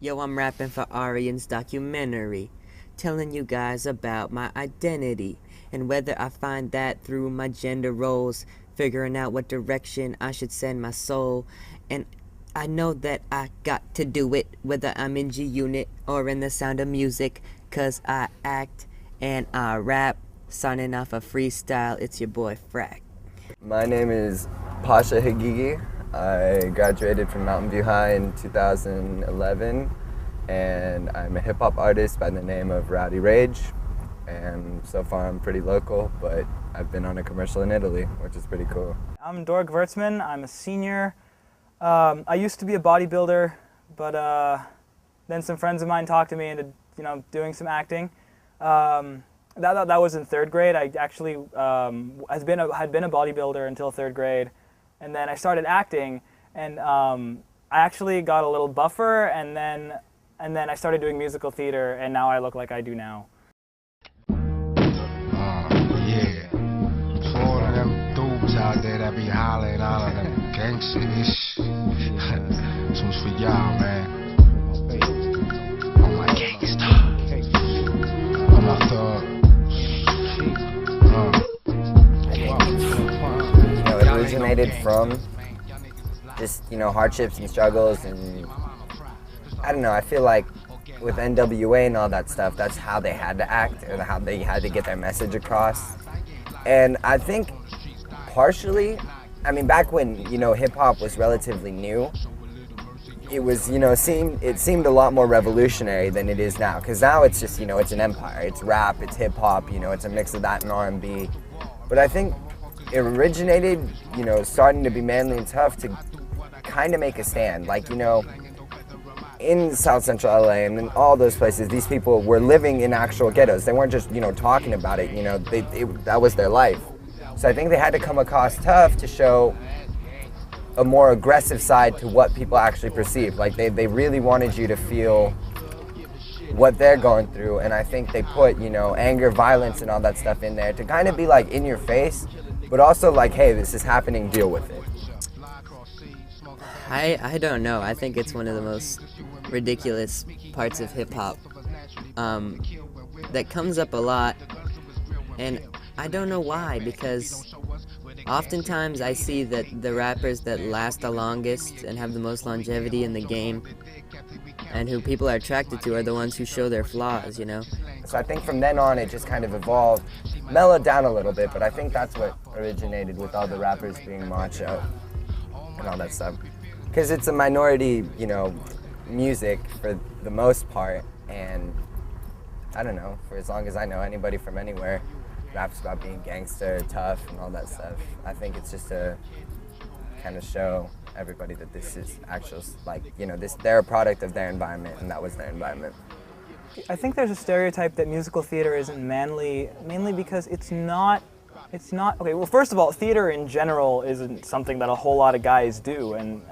Yo, I'm rapping for Arian's documentary, telling you guys about my identity and whether I find that through my gender roles, figuring out what direction I should send my soul. And I know that I got to do it, whether I'm in G Unit or in the Sound of Music, 'cause I act and I rap. Signing off a freestyle, it's your boy Frack. My name is Pasha Hagigi. I graduated from Mountain View High in 2011, and I'm a hip-hop artist by the name of Rowdy Rage. And so far I'm pretty local, but I've been on a commercial in Italy, which is pretty cool. I'm Dorg Wertzman. I'm a senior. I used to be a bodybuilder, but then some friends of mine talked to me into doing some acting. That was in third grade. I actually had been a bodybuilder until third grade, and then I started acting, and I actually got a little buffer, and then I started doing musical theater, and now I look like I do now. Yeah. For all of them dudes out there that be hollering all of them gangster ish. This one's for y'all, man. On my gangsta. On my thug. It originated from just, hardships and struggles, and I don't know, I feel like with NWA and all that stuff, that's how they had to act, or how they had to get their message across. And I think partially, back when, hip-hop was relatively new, it was, it seemed a lot more revolutionary than it is now. Because now it's just, it's an empire. It's rap, it's hip-hop, it's a mix of that and R&B. But I think it originated, starting to be manly and tough to kind of make a stand. Like, in South Central LA and in all those places, these people were living in actual ghettos. They weren't just, talking about it, that was their life. So I think they had to come across tough to show a more aggressive side to what people actually perceive. Like they really wanted you to feel what they're going through, and I think they put, anger, violence, and all that stuff in there to kind of be like in your face, but also like, hey, this is happening, deal with it. I don't know. I think it's one of the most ridiculous parts of hip-hop that comes up a lot, and I don't know why, because oftentimes I see that the rappers that last the longest and have the most longevity in the game and who people are attracted to are the ones who show their flaws, So I think from then on it just kind of evolved, mellowed down a little bit, but I think that's what originated with all the rappers being macho and all that stuff. Because it's a minority, music for the most part, and I don't know, for as long as I know, anybody from anywhere raps about being gangster, tough, and all that stuff. I think it's just to kind of show everybody that this is actual, they're a product of their environment, and that was their environment. I think there's a stereotype that musical theater isn't manly, mainly because it's not, okay, well, first of all, theater in general isn't something that a whole lot of guys do, and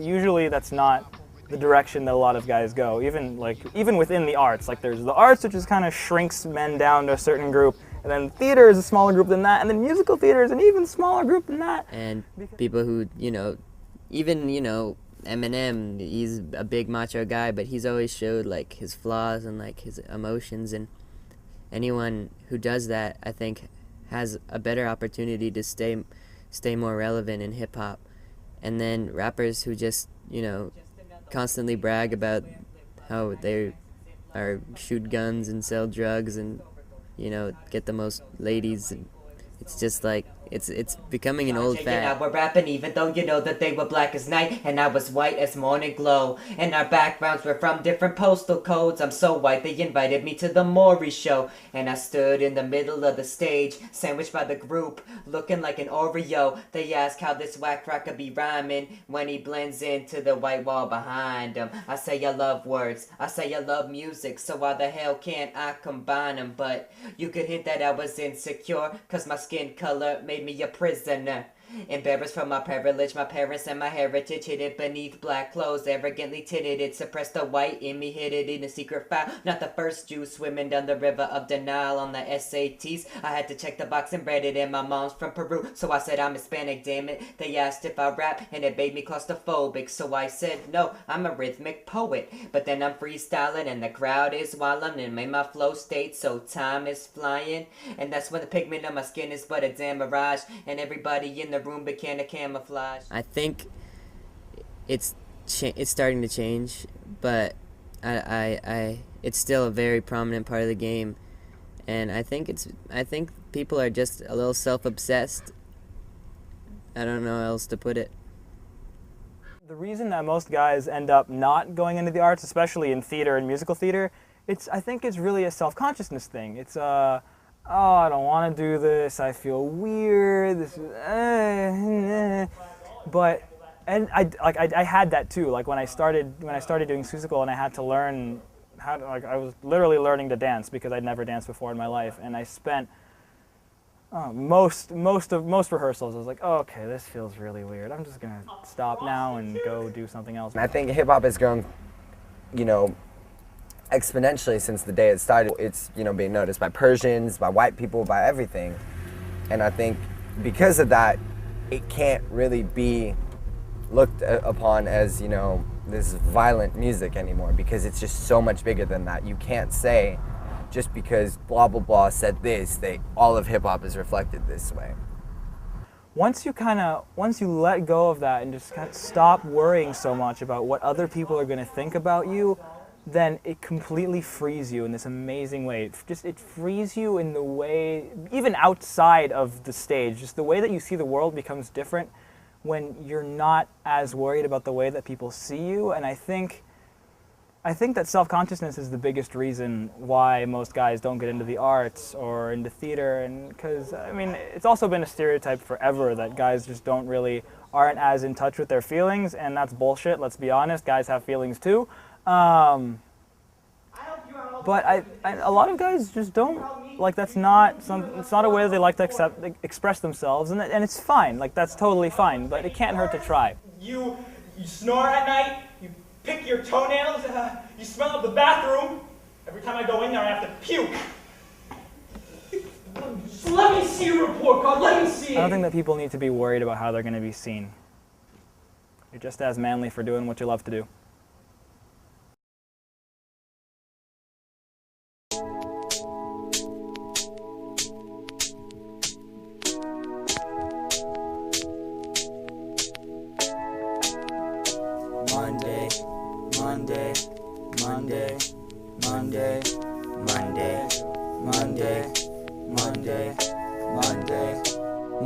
usually that's not the direction that a lot of guys go, even within the arts. Like, there's the arts, which is kind of shrinks men down to a certain group, and then theater is a smaller group than that, and then musical theater is an even smaller group than that. And people who, even, Eminem, he's a big macho guy, but he's always showed, his flaws and, his emotions, and anyone who does that, I think, has a better opportunity to stay more relevant in hip-hop. And then rappers who just, constantly brag about how they are shoot guns and sell drugs and, get the most ladies, and it's just it's becoming an old fad. And I were rapping even though that they were black as night and I was white as morning glow. And our backgrounds were from different postal codes. I'm so white they invited me to the Maury show. And I stood in the middle of the stage, sandwiched by the group, looking like an Oreo. They asked how this whack rocker be rhyming when he blends into the white wall behind him. I say I love words, I say I love music, so why the hell can't I combine them? But you could hint that I was insecure, cause my skin color made me a prisoner. Embarrassed from my privilege, my parents and my heritage, hidden beneath black clothes, arrogantly tinted it, suppressed the white in me, hid it in a secret file. Not the first Jew swimming down the river of denial on the SATs. I had to check the box and read it, and my mom's from Peru, so I said I'm Hispanic, damn it. They asked if I rap, and it made me claustrophobic, so I said no, I'm a rhythmic poet. But then I'm freestyling, and the crowd is wildin', and made my flow state, so time is flying. And that's when the pigment on my skin is but a damn mirage, and everybody in the room became a camouflage. I think it's starting to change, but it's still a very prominent part of the game, and I think people are just a little self-obsessed. I don't know how else to put it. The reason that most guys end up not going into the arts, especially in theater and musical theater, I think it's really a self-consciousness thing. It's oh, I don't want to do this, I feel weird, this is, but, and I had that too, like when I started doing musical, and I had to learn how to, like I was literally learning to dance because I'd never danced before in my life, and I spent most rehearsals, I was like, oh, okay, this feels really weird, I'm just gonna stop now and go do something else. I think hip-hop has grown, you know, exponentially since the day it started. It's, you know, being noticed by Persians, by white people, by everything. And I think because of that, it can't really be looked upon as, you know, this violent music anymore, because it's just so much bigger than that. You can't say just because blah blah blah said this, all of hip-hop is reflected this way. Once you let go of that and just kind of stop worrying so much about what other people are going to think about you, then it completely frees you in this amazing way. It frees you in the way, even outside of the stage, just the way that you see the world becomes different when you're not as worried about the way that people see you. And I think that self-consciousness is the biggest reason why most guys don't get into the arts or into theater, and because, I mean, it's also been a stereotype forever that guys just aren't as in touch with their feelings, and that's bullshit, let's be honest, guys have feelings too. But a lot of guys just don't, like, it's not a way they like to express themselves, and it's fine, like, that's totally fine, but it can't hurt to try. You snore at night, you pick your toenails, you smell up the bathroom. Every time I go in there, I have to puke. So let me see your report card, let me see it. I don't think that people need to be worried about how they're going to be seen. You're just as manly for doing what you love to do. Monday, Monday, Monday, Monday, Monday, Monday, Monday, Monday.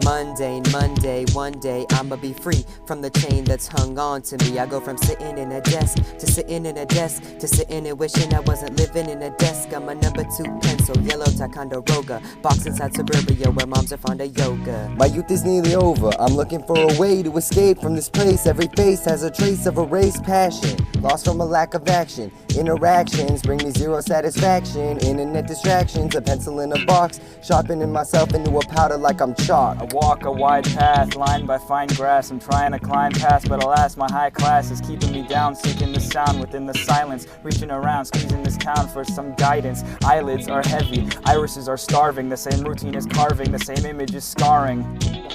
Monday, one day I'ma be free from the chain that's hung on to me. I go from sitting in a desk to sitting in a desk to sitting and wishing I wasn't living in a desk. I'm a number 2 pencil, yellow Ticonderoga, box inside Suburbia where moms are fond of yoga. My youth is nearly over, I'm looking for a way to escape from this place. Every face has a trace of a race passion, lost from a lack of action. Interactions bring me zero satisfaction. Internet distractions, a pencil in a box, sharpening myself into a powder like I'm chalk. I walk a wide path lined by fine grass. I'm trying to climb past, but alas, my high class is keeping me down, seeking the sound within the silence, reaching around, squeezing this town for some guidance. Eyelids are heavy, irises are starving, the same routine is carving, the same image is scarring.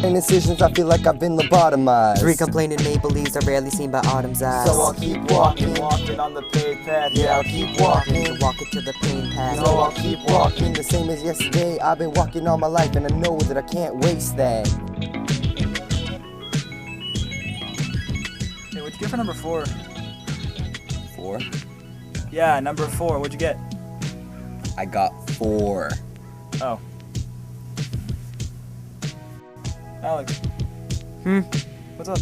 In decisions, I feel like I've been lobotomized. 3 complaining Maybelines are rarely seen by autumn's eyes. So I'll keep walking, Walking on the paved path. yeah, I'll keep walking. Walk it to the pain path. So I'll keep walking, the same as yesterday. I've been walking all my life, and I know that I can't waste that. Hey, what'd you get for number 4? 4? Yeah, number 4. What'd you get? I got 4. Oh. Alex. What's up?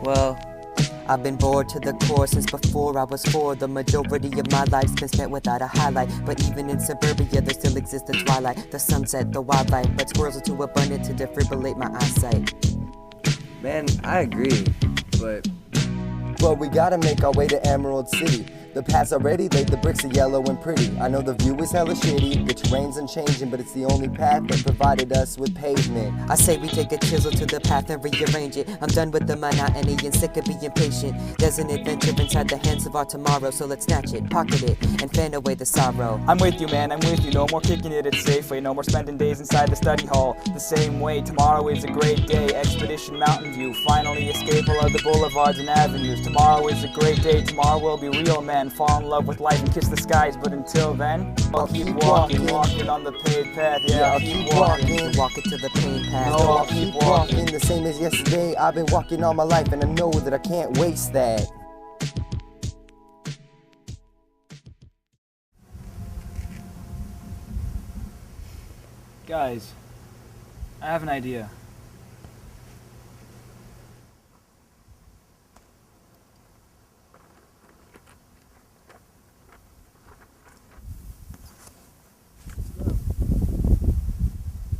Well, I've been bored to the core since before I was 4. The majority of my life's been spent without a highlight. But even in suburbia, there still exists the twilight, the sunset, the wildlife. But squirrels are too abundant to defibrillate my eyesight. Man, I agree, but we gotta make our way to Emerald City. The path's already laid, the bricks are yellow and pretty. I know the view is hella shitty, the terrain's unchanging, but it's the only path that provided us with pavement. I say we take a chisel to the path and rearrange it. I'm done with the monotony and sick of being patient. There's an adventure inside the hands of our tomorrow, so let's snatch it, pocket it, and fan away the sorrow. I'm with you, man, I'm with you. No more kicking it at Safeway. No more spending days inside the study hall the same way. Tomorrow is a great day. Expedition Mountain View. Finally escape all of the boulevards and avenues. Tomorrow is a great day. Tomorrow we'll be real men. Fall in love with life and kiss the skies. But until then, I'll keep walking on the paved path. Yeah, I'll keep walking. Walk it to the pain path. No, I'll keep walking the same as yesterday. I've been walking all my life and I know that I can't waste that. Guys, I have an idea.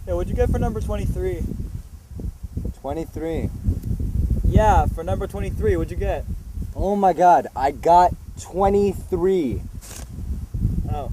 Yeah, what'd you get for number 23? 23. Yeah, for number 23, what'd you get? Oh my god, I got 23. Oh.